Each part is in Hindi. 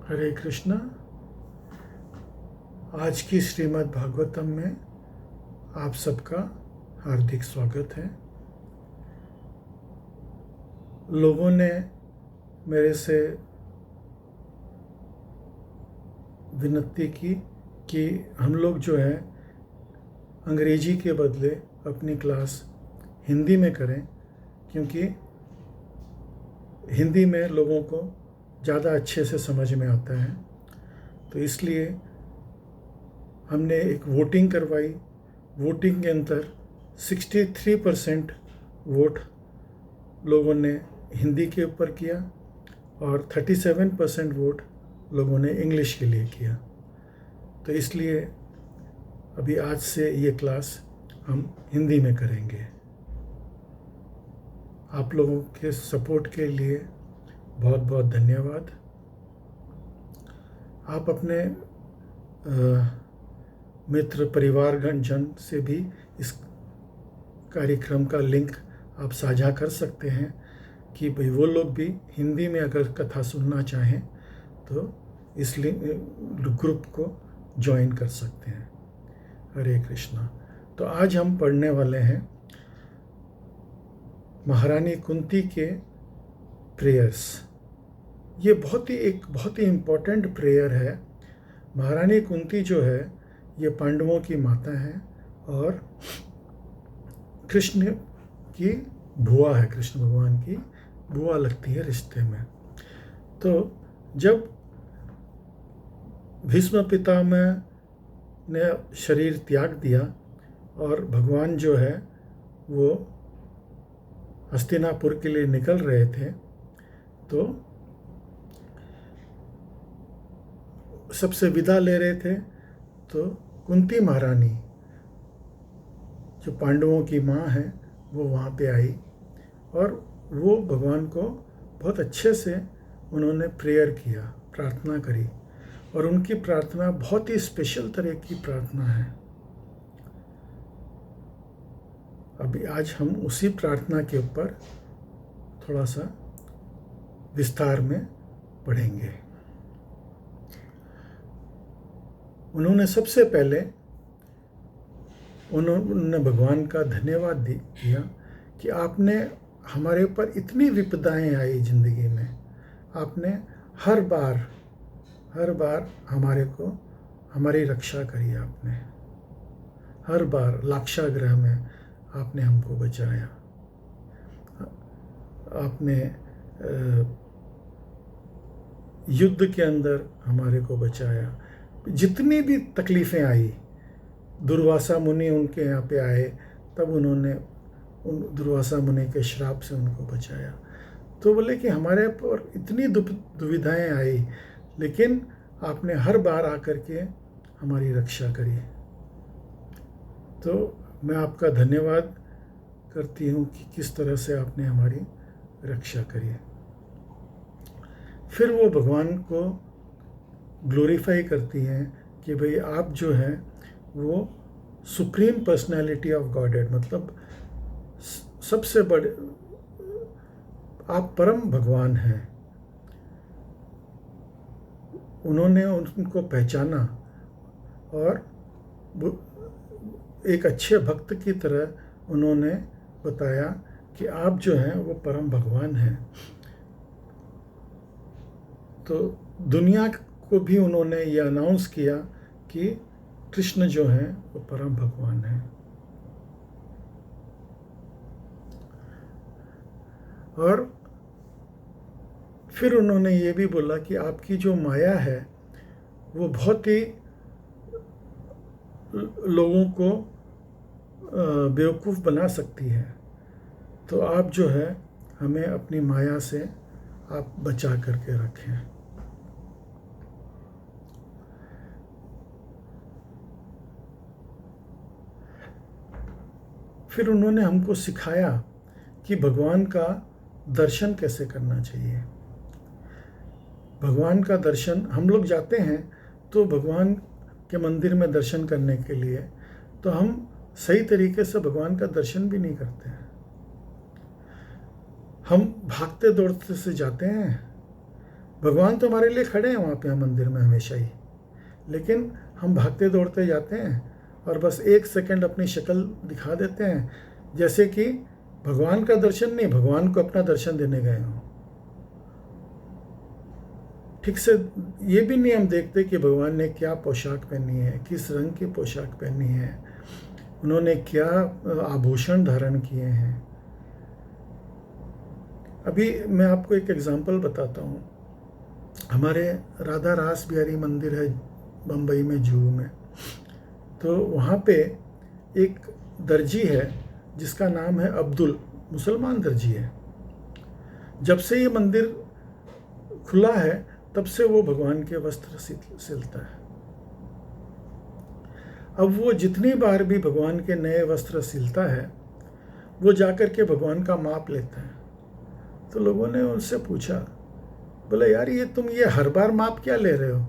हरे कृष्णा। आज की श्रीमद् भागवतम में आप सबका हार्दिक स्वागत है। लोगों ने मेरे से विनती की कि हम लोग जो है अंग्रेजी के बदले अपनी क्लास हिंदी में करें, क्योंकि हिंदी में लोगों को ज़्यादा अच्छे से समझ में आता है। तो इसलिए हमने एक वोटिंग करवाई। वोटिंग के अंदर 63% वोट लोगों ने हिंदी के ऊपर किया और 37% वोट लोगों ने इंग्लिश के लिए किया। तो इसलिए अभी आज से ये क्लास हम हिंदी में करेंगे। आप लोगों के सपोर्ट के लिए बहुत बहुत धन्यवाद। आप अपने मित्र परिवारगण जन से भी इस कार्यक्रम का लिंक आप साझा कर सकते हैं कि भाई वो लोग भी हिंदी में अगर कथा सुनना चाहें तो इस ग्रुप को ज्वाइन कर सकते हैं। हरे कृष्णा। तो आज हम पढ़ने वाले हैं महारानी कुंती के प्रेयर्स। ये बहुत ही इम्पोर्टेंट प्रेयर है। महारानी कुंती जो है ये पांडवों की माता है और कृष्ण की बुआ है, कृष्ण भगवान की बुआ लगती है रिश्ते में। तो जब भीष्म पितामह ने शरीर त्याग दिया और भगवान जो है वो हस्तिनापुर के लिए निकल रहे थे, तो सबसे विदा ले रहे थे, तो कुंती महारानी जो पांडवों की माँ है वो वहाँ पे आई और वो भगवान को बहुत अच्छे से उन्होंने प्रेयर किया, प्रार्थना करी। और उनकी प्रार्थना बहुत ही स्पेशल तरह की प्रार्थना है। अभी आज हम उसी प्रार्थना के ऊपर थोड़ा सा विस्तार में पढ़ेंगे। उन्होंने सबसे पहले उन्होंने भगवान का धन्यवाद दिया कि आपने हमारे ऊपर इतनी विपदाएं आई ज़िंदगी में, आपने हर बार हमारी रक्षा करी। आपने हर बार लाक्षागृह में आपने हमको बचाया। आपने युद्ध के अंदर हमारे को बचाया। जितनी भी तकलीफ़ें आई, दुर्वासा मुनि उनके यहाँ पे आए, तब उन्होंने उन दुर्वासा मुनि के श्राप से उनको बचाया। तो बोले कि हमारे पर इतनी दुविधाएं आई, लेकिन आपने हर बार आकर के हमारी रक्षा करी। तो मैं आपका धन्यवाद करती हूँ कि किस तरह से आपने हमारी रक्षा करी। फिर वो भगवान को ग्लोरीफाई करती हैं कि भाई आप जो हैं वो सुप्रीम पर्सनैलिटी ऑफ गॉडेड, मतलब सबसे बड़े, आप परम भगवान हैं। उन्होंने उनको पहचाना और एक अच्छे भक्त की तरह उन्होंने बताया कि आप जो हैं वो परम भगवान हैं। तो दुनिया को भी उन्होंने ये अनाउंस किया कि कृष्ण जो हैं वो परम भगवान हैं। और फिर उन्होंने ये भी बोला कि आपकी जो माया है वो बहुत ही लोगों को बेवकूफ़ बना सकती है। तो आप जो है हमें अपनी माया से आप बचा करके रखें। फिर उन्होंने हमको सिखाया कि भगवान का दर्शन कैसे करना चाहिए। भगवान का दर्शन, हम लोग जाते हैं तो भगवान के मंदिर में दर्शन करने के लिए, तो हम सही तरीके से भगवान का दर्शन भी नहीं करते हैं। हम भागते दौड़ते से जाते हैं, भगवान तो हमारे लिए खड़े हैं वहाँ पे मंदिर में हमेशा ही, लेकिन हम भागते दौड़ते जाते हैं और बस 1 सेकंड अपनी शक्ल दिखा देते हैं, जैसे कि भगवान का दर्शन नहीं, भगवान को अपना दर्शन देने गए हों। ठीक से ये भी नहीं हम देखते कि भगवान ने क्या पोशाक पहनी है, किस रंग की पोशाक पहनी है, उन्होंने क्या आभूषण धारण किए हैं। अभी मैं आपको एक एग्जांपल बताता हूँ। हमारे राधा रास बिहारी मंदिर है बम्बई में, जूहू में। तो वहाँ पे एक दर्जी है जिसका नाम है अब्दुल, मुसलमान दर्जी है। जब से ये मंदिर खुला है तब से वो भगवान के वस्त्र सिलता है। अब वो जितनी बार भी भगवान के नए वस्त्र सिलता है, वो जाकर के भगवान का माप लेता है। तो लोगों ने उनसे पूछा, बोले यार ये हर बार माप क्या ले रहे हो,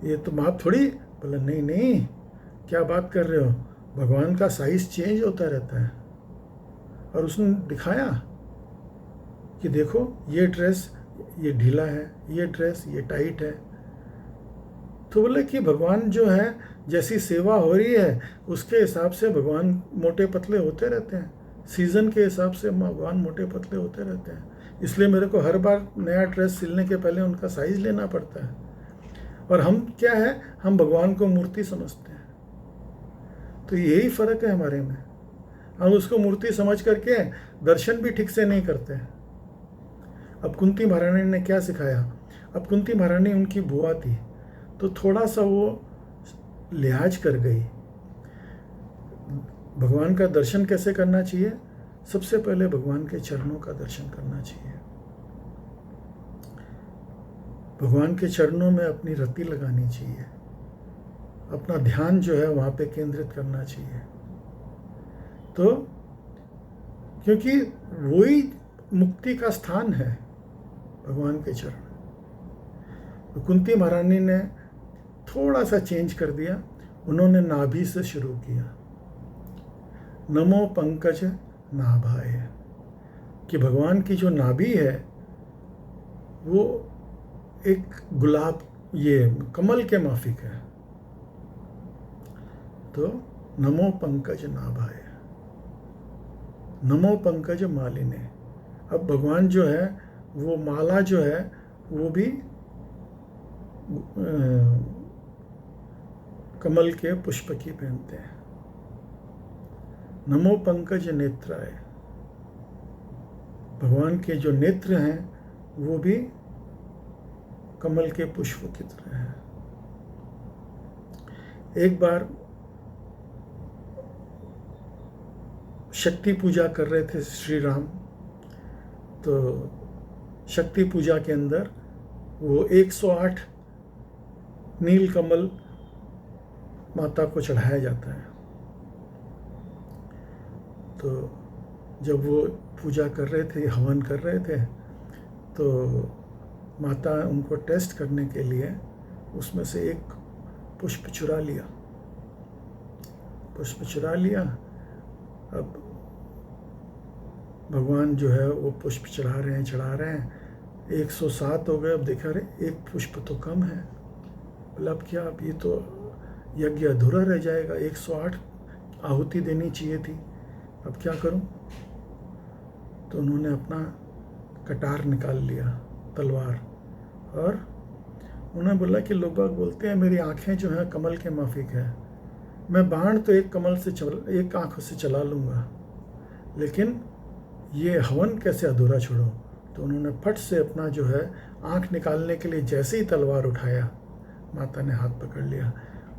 ये तो माप थोड़ी। बोला नहीं नहीं, क्या बात कर रहे हो, भगवान का साइज चेंज होता रहता है। और उसने दिखाया कि देखो ये ड्रेस ये ढीला है, ये ड्रेस ये टाइट है। तो बोले कि भगवान जो है, जैसी सेवा हो रही है उसके हिसाब से भगवान मोटे पतले होते रहते हैं, सीज़न के हिसाब से भगवान मोटे पतले होते रहते हैं। इसलिए मेरे को हर बार नया ड्रेस सिलने के पहले उनका साइज़ लेना पड़ता है। और हम क्या है, हम भगवान को मूर्ति समझते हैं। तो यही फ़र्क है हमारे में, हम उसको मूर्ति समझ करके दर्शन भी ठीक से नहीं करते। अब कुंती महारानी ने क्या सिखाया, अब कुंती महारानी उनकी बुआ थी, तो थोड़ा सा वो लिहाज कर गई। भगवान का दर्शन कैसे करना चाहिए, सबसे पहले भगवान के चरणों का दर्शन करना चाहिए, भगवान के चरणों में अपनी रति लगानी चाहिए, अपना ध्यान जो है वहाँ पे केंद्रित करना चाहिए। तो क्योंकि वही मुक्ति का स्थान है, भगवान के चरण। तो कुंती महारानी ने थोड़ा सा चेंज कर दिया, उन्होंने नाभि से शुरू किया, नमो पंकज नाभाय, कि भगवान की जो नाभि है वो एक गुलाब, ये कमल के माफिक है। तो नमो पंकज नाभाय, नमो पंकज मालिने। अब भगवान जो है वो माला जो है वो भी कमल के पुष्प की पहनते हैं। नमो पंकज नेत्राय, भगवान के जो नेत्र हैं वो भी कमल के पुष्प की तरह हैं। एक बार शक्ति पूजा कर रहे थे श्री राम, तो शक्ति पूजा के अंदर वो 108 नील कमल माता को चढ़ाया जाता है। तो जब वो पूजा कर रहे थे, हवन कर रहे थे, तो माता उनको टेस्ट करने के लिए उसमें से एक पुष्प चुरा लिया, पुष्प चुरा लिया। अब भगवान जो है वो पुष्प चढ़ा रहे हैं, 107 हो गए। अब देखा रहे एक पुष्प तो कम है, मतलब क्या, अब ये तो यज्ञ अधूरा रह जाएगा, 108 आहुति देनी चाहिए थी, अब क्या करूं। तो उन्होंने अपना कटार निकाल लिया, तलवार, और उन्होंने बोला कि लोग बाग बोलते हैं मेरी आंखें जो हैं कमल के माफिक है, मैं बाण तो एक आंख से चला लूँगा, लेकिन ये हवन कैसे अधूरा छोड़ो। तो उन्होंने फट से अपना जो है आंख निकालने के लिए जैसे ही तलवार उठाया, माता ने हाथ पकड़ लिया।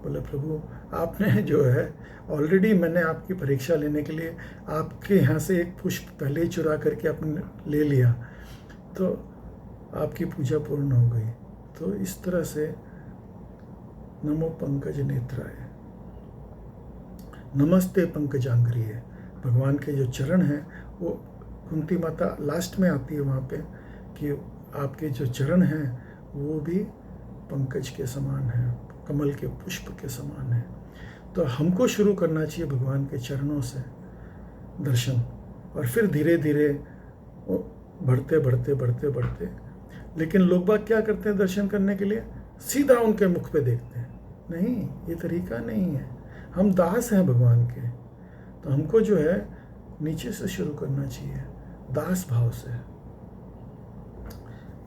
बोले प्रभु आपने जो है ऑलरेडी, मैंने आपकी परीक्षा लेने के लिए आपके यहाँ से एक पुष्प पहले ही चुरा करके आपने ले लिया, तो आपकी पूजा पूर्ण हो गई। तो इस तरह से नमो पंकज नेत्राय, नमस्ते पंकजांग्री है, भगवान के जो चरण हैं वो कुंती माता लास्ट में आती है वहाँ पे कि आपके जो चरण हैं वो भी पंकज के समान हैं, कमल के पुष्प के समान हैं। तो हमको शुरू करना चाहिए भगवान के चरणों से दर्शन, और फिर धीरे धीरे बढ़ते बढ़ते बढ़ते बढ़ते लेकिन लोग बाग क्या करते हैं दर्शन करने के लिए? सीधा उनके मुख पे देखते हैं। नहीं, ये तरीका नहीं है। हम दास हैं भगवान के, तो हमको जो है नीचे से शुरू करना चाहिए, दास भाव से।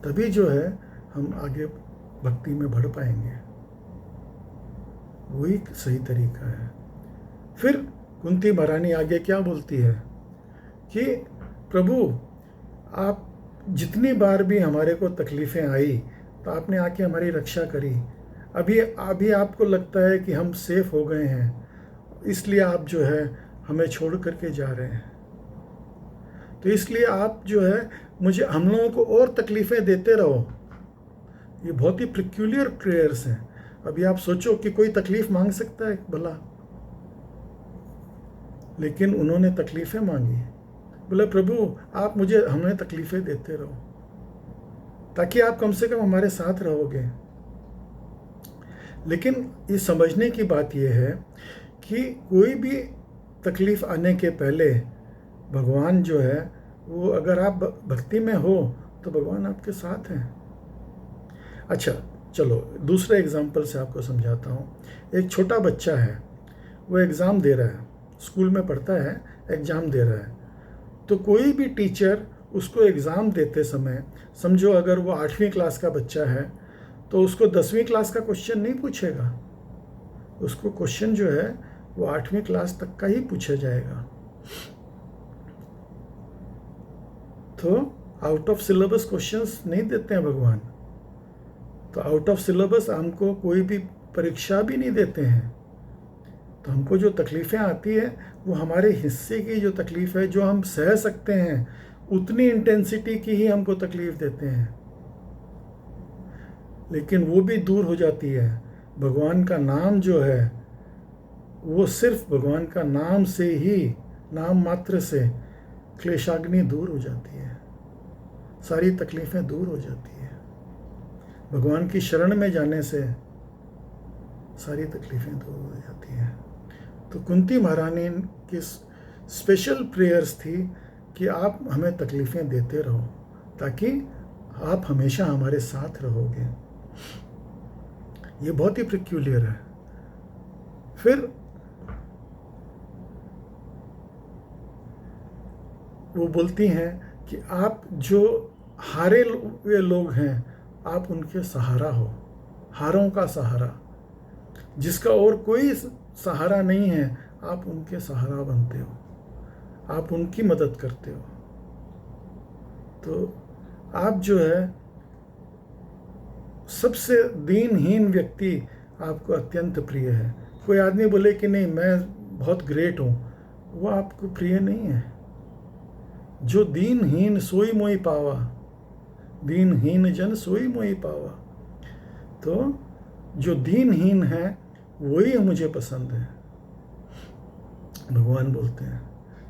तभी जो है हम आगे भक्ति में बढ़ पाएंगे। वही सही तरीका है। फिर कुंती महारानी आगे क्या बोलती है कि प्रभु, आप जितनी बार भी हमारे को तकलीफ़ें आई तो आपने आके हमारी रक्षा करी। अभी आपको लगता है कि हम सेफ हो गए हैं, इसलिए आप जो है हमें छोड़ करके जा रहे हैं। तो इसलिए आप जो है मुझे, हम लोगों को और तकलीफ़ें देते रहो। ये बहुत ही प्रिक्यूलियर प्रेयर्स हैं। अभी आप सोचो कि कोई तकलीफ़ मांग सकता है भला? लेकिन उन्होंने तकलीफ़ें मांगी। बोले प्रभु, आप मुझे, हमें तकलीफ़ें देते रहो ताकि आप कम से कम हमारे साथ रहोगे। लेकिन ये समझने की बात यह है कि कोई भी तकलीफ़ आने के पहले भगवान जो है वो, अगर आप भक्ति में हो तो भगवान आपके साथ हैं। अच्छा चलो दूसरे एग्जाम्पल से आपको समझाता हूँ। एक छोटा बच्चा है, वो एग्ज़ाम दे रहा है, स्कूल में पढ़ता है, एग्ज़ाम दे रहा है। तो कोई भी टीचर उसको एग्ज़ाम देते समय, समझो अगर वो 8वीं क्लास का बच्चा है तो उसको 10वीं क्लास का क्वेश्चन नहीं पूछेगा। उसको क्वेश्चन जो है वो 8वीं क्लास तक का ही पूछा जाएगा। तो आउट ऑफ सिलेबस क्वेश्चंस नहीं देते हैं भगवान। तो आउट ऑफ सिलेबस हमको कोई भी परीक्षा भी नहीं देते हैं। तो हमको जो तकलीफ़ें आती है वो हमारे हिस्से की जो तकलीफ़ है, जो हम सह सकते हैं, उतनी इंटेंसिटी की ही हमको तकलीफ़ देते हैं। लेकिन वो भी दूर हो जाती है। भगवान का नाम जो है वो सिर्फ भगवान का नाम से ही, नाम मात्र से क्लेशाग्नि दूर हो जाती है, सारी तकलीफ़ें दूर हो जाती है। भगवान की शरण में जाने से सारी तकलीफ़ें दूर हो जाती हैं। तो कुंती महारानी की स्पेशल प्रेयर्स थी कि आप हमें तकलीफ़ें देते रहो ताकि आप हमेशा हमारे साथ रहोगे। ये बहुत ही प्रिक्यूलियर है। फिर वो बोलती हैं कि आप जो हारे हुए लोग हैं, आप उनके सहारा हो, हारों का सहारा, जिसका और कोई सहारा नहीं है, आप उनके सहारा बनते हो, आप उनकी मदद करते हो। तो आप जो है सबसे दीनहीन व्यक्ति आपको अत्यंत प्रिय है। कोई आदमी बोले कि नहीं मैं बहुत ग्रेट हूँ, वो आपको प्रिय नहीं है। जो दीनहीन सोई मोई पावा, दीनहीन जन सोई मोई पावा। तो जो दीनहीन है वही मुझे पसंद है, भगवान बोलते हैं।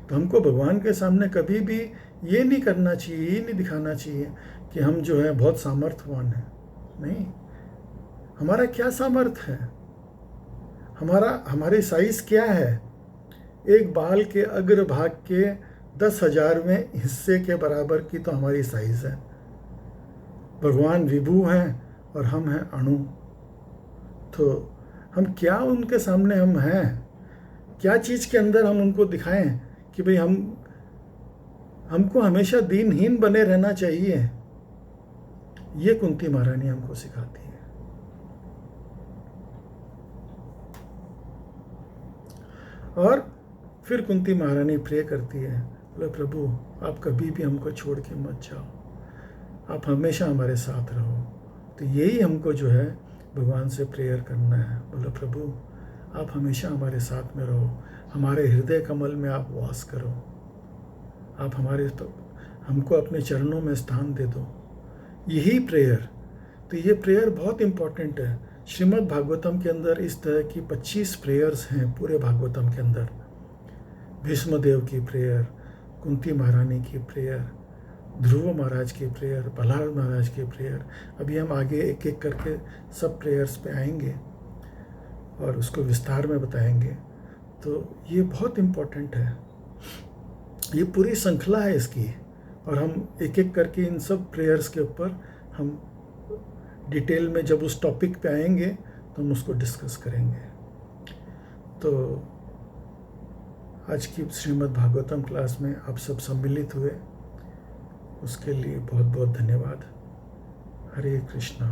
तो हमको भगवान के सामने कभी भी ये नहीं करना चाहिए, ये नहीं दिखाना चाहिए कि हम जो है बहुत सामर्थ्यवान हैं। नहीं, हमारा क्या सामर्थ्य है? हमारी साइज क्या है? एक बाल के अग्रभाग के 10,000वें हिस्से के बराबर की तो हमारी साइज है। भगवान विभु हैं और हम हैं अणु। तो हम क्या उनके सामने हम हैं? क्या चीज़ के अंदर हम उनको दिखाएं कि भाई हमको हमेशा दीनहीन बने रहना चाहिए? ये कुंती महारानी हमको सिखाती है। और फिर कुंती महारानी प्रे करती है, बोले प्रभु आप कभी भी हमको छोड़ के मत जाओ, आप हमेशा हमारे साथ रहो। तो यही हमको जो है भगवान से प्रेयर करना है। बोले प्रभु आप हमेशा हमारे साथ में रहो, हमारे हृदय कमल में आप वास करो, आप हमको अपने चरणों में स्थान दे दो। यही प्रेयर, तो ये प्रेयर बहुत इम्पॉर्टेंट है। श्रीमद् भागवतम के अंदर इस तरह की 25 प्रेयर्स हैं पूरे भागवतम के अंदर। भीष्मदेव की प्रेयर, कुंती महारानी की प्रेयर, ध्रुव महाराज की प्रेयर, प्रहलाद महाराज की प्रेयर। अभी हम आगे एक एक करके सब प्रेयर्स पे आएंगे और उसको विस्तार में बताएंगे। तो ये बहुत इम्पोर्टेंट है, ये पूरी श्रृंखला है इसकी। और हम एक एक करके इन सब प्रेयर्स के ऊपर हम डिटेल में जब उस टॉपिक पे आएंगे तो हम उसको डिस्कस करेंगे। तो आज की श्रीमद् भागवतम क्लास में आप सब सम्मिलित हुए, उसके लिए बहुत बहुत धन्यवाद। हरे कृष्णा।